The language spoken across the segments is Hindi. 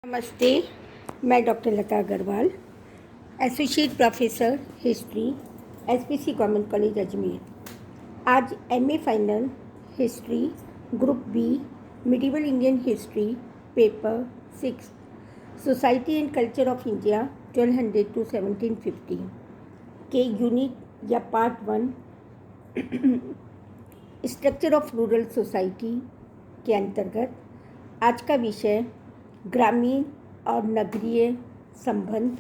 नमस्ते। मैं doctor Lata Agarwal, associate professor history, SPC government college Ajmer. आज MA final history group B medieval Indian history paper 6 society and culture of India 1200 to 1750 के यूनिट या part 1 structure of rural society के अंतर्गत आज का विषय ग्रामीण और नगरीय संबंध,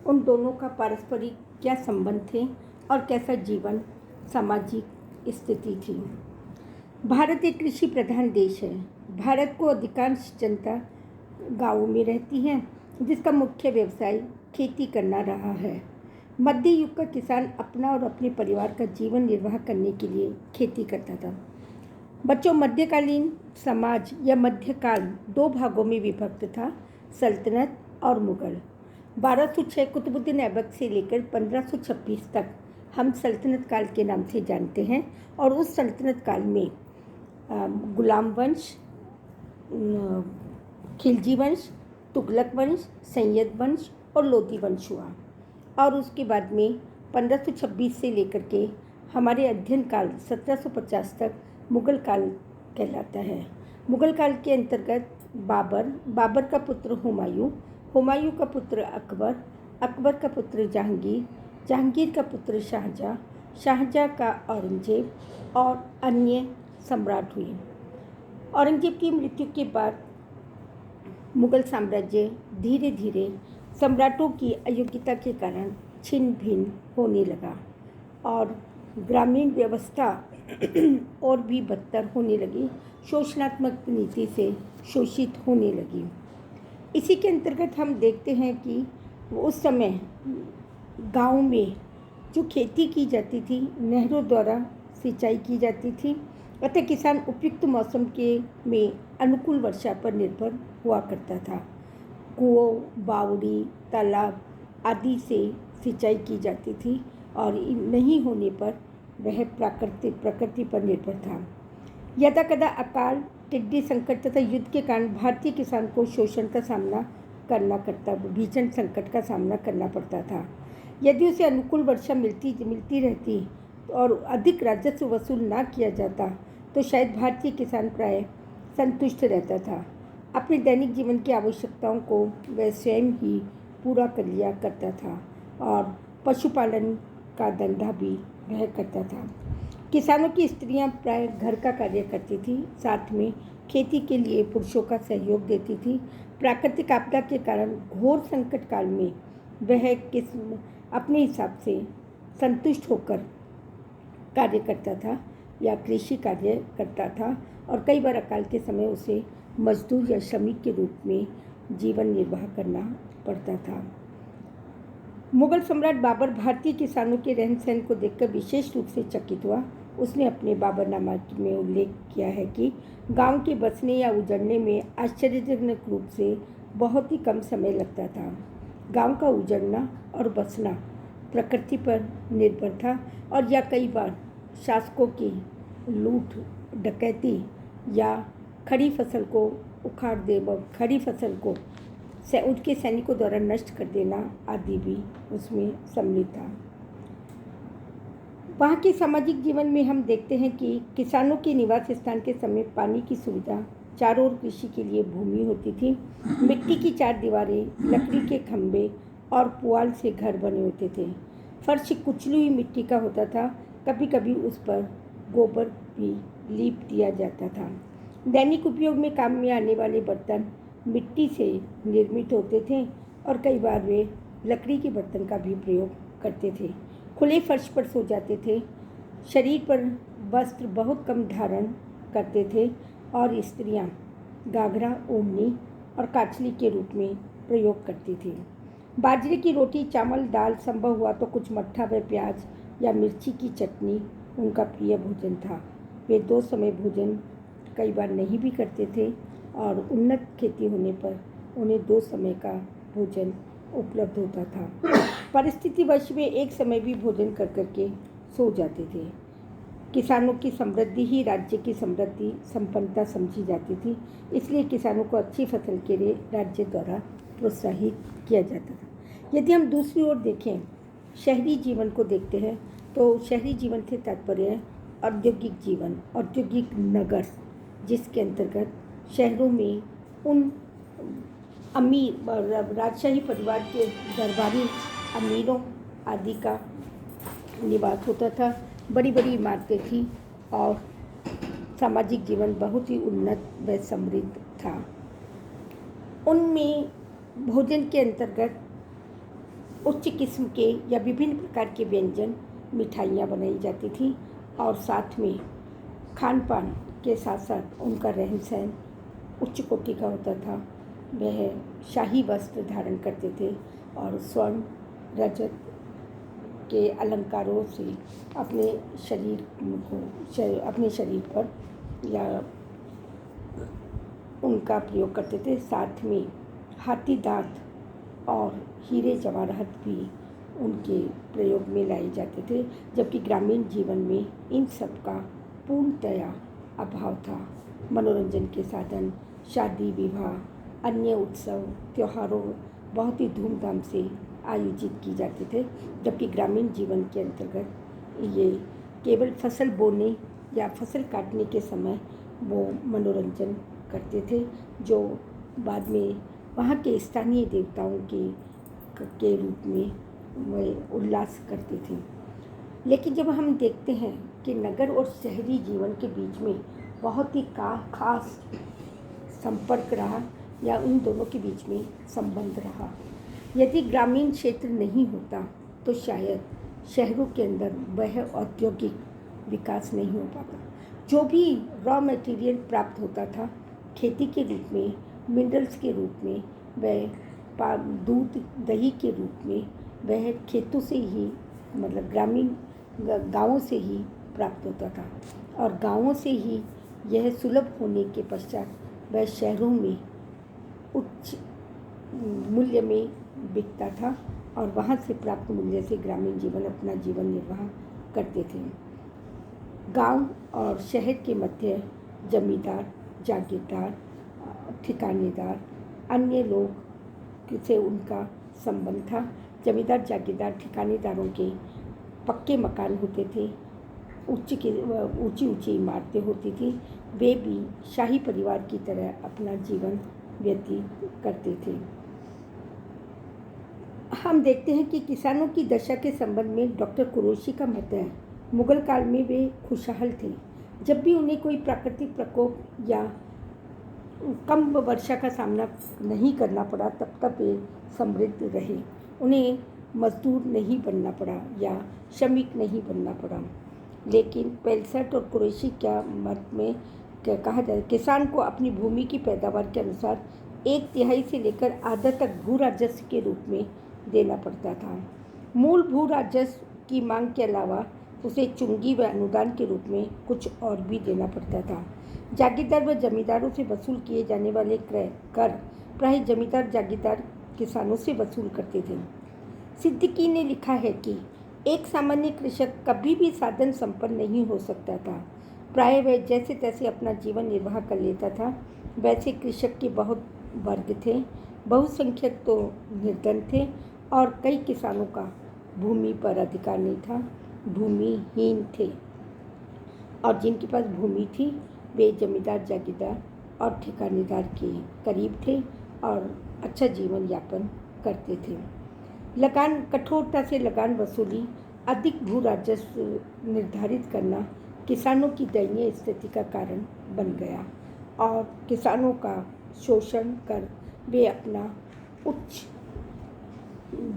उन दोनों का पारस्परिक क्या संबंध थे और कैसा जीवन सामाजिक स्थिति थी। भारत एक कृषि प्रधान देश है। भारत को अधिकांश जनता गांवों में रहती है, जिसका मुख्य व्यवसाय खेती करना रहा है। मध्य युग का किसान अपना और अपने परिवार का जीवन निर्वाह करने के लिए खेती करता था। बच्चों, मध्यकालीन समाज या मध्यकाल दो भागों में विभक्त था, सल्तनत और मुगल। 1206 कुतुबुद्दीन ऐबक से लेकर 1526 तक हम सल्तनत काल के नाम से जानते हैं, और उस सल्तनत काल में गुलाम वंश, खिलजी वंश, तुगलक वंश, सैयद वंश और लोधी वंश हुआ। और उसके बाद में 1526 से लेकर के हमारे अध्ययन काल 1750 तक मुगल काल कहलाता है। मुगल काल के अंतर्गत बाबर का पुत्र हुमायूं का पुत्र अकबर का पुत्र जहांगीर का पुत्र शाहजहाँ का औरंगजेब और अन्य सम्राट हुए। औरंगजेब की मृत्यु के बाद मुगल साम्राज्य धीरे धीरे सम्राटों की अयोग्यता के कारण छिन्न भिन्न होने लगा और ग्रामीण व्यवस्था और भी बदतर होने लगी, शोषणात्मक नीति से शोषित होने लगी। इसी के अंतर्गत हम देखते हैं कि उस समय गांव में जो खेती की जाती थी, नहरों द्वारा सिंचाई की जाती थी, अतः किसान उपयुक्त मौसम के में अनुकूल वर्षा पर निर्भर हुआ करता था। कुओं, बावड़ी, तालाब आदि से सिंचाई की जाती थी और नहीं होने पर वह प्रकृति पर निर्भर था। यदाकदा अकाल, टिड्डी संकट तथा युद्ध के कारण भारतीय किसान को भीषण संकट का सामना करना पड़ता था। यदि उसे अनुकूल वर्षा मिलती रहती और अधिक राजस्व वसूल ना किया जाता तो शायद भारतीय किसान प्राय संतुष्ट रहता था। अपने दैनिक जीवन की आवश्यकताओं को वह स्वयं ही पूरा कर लिया करता था और पशुपालन का धंधा भी वह करता था। किसानों की स्त्रियां प्राय घर का कार्य करती थी, साथ में खेती के लिए पुरुषों का सहयोग देती थी। प्राकृतिक आपदा के कारण घोर संकट काल में वह अपने हिसाब से संतुष्ट होकर कार्य करता था या कृषि कार्य करता था, और कई बार अकाल के समय उसे मजदूर या श्रमिक के रूप में जीवन निर्वाह करना पड़ता था। मुगल सम्राट बाबर भारतीय किसानों के रहन सहन को देखकर विशेष रूप से चकित हुआ। उसने अपने बाबरनामा में उल्लेख किया है कि गांव के बसने या उजड़ने में आश्चर्यजनक रूप से बहुत ही कम समय लगता था। गांव का उजड़ना और बसना प्रकृति पर निर्भर था, और या कई बार शासकों की लूट डकैती या खड़ी फसल को उखाड़ खड़ी फसल को उनके सैनिकों द्वारा नष्ट कर देना आदि भी उसमें सम्मिलित था। वहाँ के सामाजिक जीवन में हम देखते हैं कि किसानों के निवास स्थान के समय पानी की सुविधा, चारों ओर कृषि के लिए भूमि होती थी। मिट्टी की 4 दीवारें, लकड़ी के खंभे और पुआल से घर बने होते थे। फर्श कुचली हुई मिट्टी का होता था, कभी कभी उस पर गोबर भी लीप दिया जाता था। दैनिक उपयोग में काम में आने वाले बर्तन मिट्टी से निर्मित होते थे और कई बार वे लकड़ी के बर्तन का भी प्रयोग करते थे। खुले फर्श पर सो जाते थे। शरीर पर वस्त्र बहुत कम धारण करते थे और स्त्रियां घाघरा, ओढ़नी और काचली के रूप में प्रयोग करती थी। बाजरे की रोटी, चावल, दाल, संभव हुआ तो कुछ मट्ठा व प्याज या मिर्ची की चटनी उनका प्रिय भोजन था। वे 2 समय भोजन कई बार नहीं भी करते थे और उन्नत खेती होने पर उन्हें 2 समय का भोजन उपलब्ध होता था। परिस्थितिवश वे एक समय भी भोजन कर करके सो जाते थे। किसानों की समृद्धि ही राज्य की समृद्धि संपन्नता समझी जाती थी, इसलिए किसानों को अच्छी फसल के लिए राज्य द्वारा प्रोत्साहित किया जाता था। यदि हम दूसरी ओर देखें, शहरी जीवन को देखते हैं, तो शहरी जीवन से तात्पर्य है औद्योगिक जीवन, औद्योगिक नगर, जिसके अंतर्गत शहरों में उन अमीर राजशाही परिवार के दरबारी अमीरों आदि का निवास होता था। बड़ी बड़ी इमारतें थीं और सामाजिक जीवन बहुत ही उन्नत व समृद्ध था। उनमें भोजन के अंतर्गत उच्च किस्म के या विभिन्न प्रकार के व्यंजन, मिठाइयाँ बनाई जाती थी और साथ में खान पान के साथ साथ उनका रहन सहन उच्च कोटि का होता था। वह शाही वस्त्र धारण करते थे और स्वर्ण रजत के अलंकारों से अपने शरीर पर या उनका प्रयोग करते थे। साथ में हाथी दांत और हीरे जवाहरात भी उनके प्रयोग में लाए जाते थे, जबकि ग्रामीण जीवन में इन सब का पूर्णतया अभाव था। मनोरंजन के साधन, शादी विवाह, अन्य उत्सव त्योहारों बहुत ही धूमधाम से आयोजित की जाते थे, जबकि ग्रामीण जीवन के अंतर्गत ये केवल फसल बोने या फसल काटने के समय वो मनोरंजन करते थे, जो बाद में वहाँ के स्थानीय देवताओं के रूप में वह उल्लास करते थे। लेकिन जब हम देखते हैं कि नगर और शहरी जीवन के बीच में बहुत ही खास संपर्क रहा या उन दोनों के बीच में संबंध रहा। यदि ग्रामीण क्षेत्र नहीं होता तो शायद शहरों के अंदर वह औद्योगिक विकास नहीं हो पाता। जो भी रॉ मटेरियल प्राप्त होता था खेती के रूप में, मिनरल्स के रूप में, वह दूध दही के रूप में, वह खेतों से ही मतलब ग्रामीण गांवों से ही प्राप्त होता था और गांवों से ही यह सुलभ होने के पश्चात वह शहरों में उच्च मूल्य में बिकता था और वहाँ से प्राप्त मूल्य से ग्रामीण जीवन अपना जीवन निर्वाह करते थे। गांव और शहर के मध्य जमींदार, जागीरदार, ठिकानेदार, अन्य लोग से उनका संबंध था। जमींदार, जागीरदार, ठिकानेदारों के पक्के मकान होते थे, ऊंची ऊंची इमारतें होती थी। वे भी शाही परिवार की तरह अपना जीवन व्यतीत करते थे। हम देखते हैं कि किसानों की दशा के संबंध में डॉक्टर कुरैशी का मत है, मुगल काल में वे खुशहाल थे। जब भी उन्हें कोई प्राकृतिक प्रकोप या कम वर्षा का सामना नहीं करना पड़ा, तब वे समृद्ध रहे। उन्हें मजदूर नहीं बनना पड़ा या श्रमिक नहीं बनना पड़ा। लेकिन पेलसट और कुरैशी क्या मत में कहा जाए, किसान को अपनी भूमि की पैदावार के अनुसार 1/3 से लेकर आधा तक भू राजस्व के रूप में देना पड़ता था। मूल भू राजस्व की मांग के अलावा उसे चुंगी व अनुदान के रूप में कुछ और भी देना पड़ता था। जागीरदार व जमींदारों से वसूल किए जाने वाले क्रय कर प्राय जमींदार जागीरदार किसानों से वसूल करते थे। सिद्दीकी ने लिखा है कि एक सामान्य कृषक कभी भी साधन संपन्न नहीं हो सकता था। प्राय वह जैसे तैसे अपना जीवन निर्वाह कर लेता था। वैसे कृषक के बहुत वर्ग थे, बहुसंख्यक तो निर्धन थे और कई किसानों का भूमि पर अधिकार नहीं था, भूमिहीन थे। और जिनके पास भूमि थी वे जमींदार, जागीरदार और ठिकानेदार के करीब थे और अच्छा जीवन यापन करते थे। लगान, कठोरता से लगान वसूली, अधिक भू राजस्व निर्धारित करना किसानों की दयनीय स्थिति का कारण बन गया और किसानों का शोषण कर वे अपना उच्च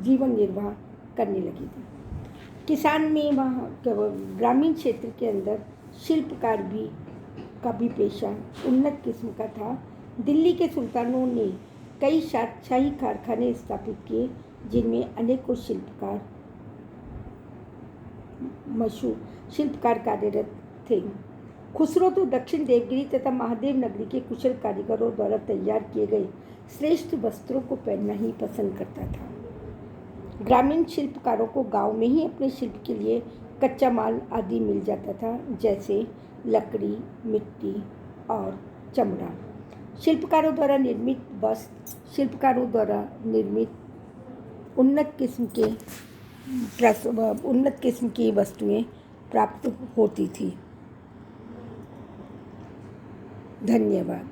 जीवन निर्वाह करने लगी थी। किसान में वहाँ ग्रामीण क्षेत्र के अंदर शिल्पकार का भी पेशा उन्नत किस्म का था। दिल्ली के सुल्तानों ने कई शाही कारखाने स्थापित किए जिनमें अनेकों शिल्पकार कार्यरत थे। खुसरो तो दक्षिण देवगिरी तथा महादेव नगरी के कुशल कारीगरों द्वारा तैयार किए गए श्रेष्ठ वस्त्रों को पहनना ही पसंद करता था। ग्रामीण शिल्पकारों को गांव में ही अपने शिल्प के लिए कच्चा माल आदि मिल जाता था, जैसे लकड़ी, मिट्टी और चमड़ा। शिल्पकारों द्वारा निर्मित वस्त्र, शिल्पकारों द्वारा निर्मित उन्नत किस्म की वस्तुएं प्राप्त होती थी। धन्यवाद।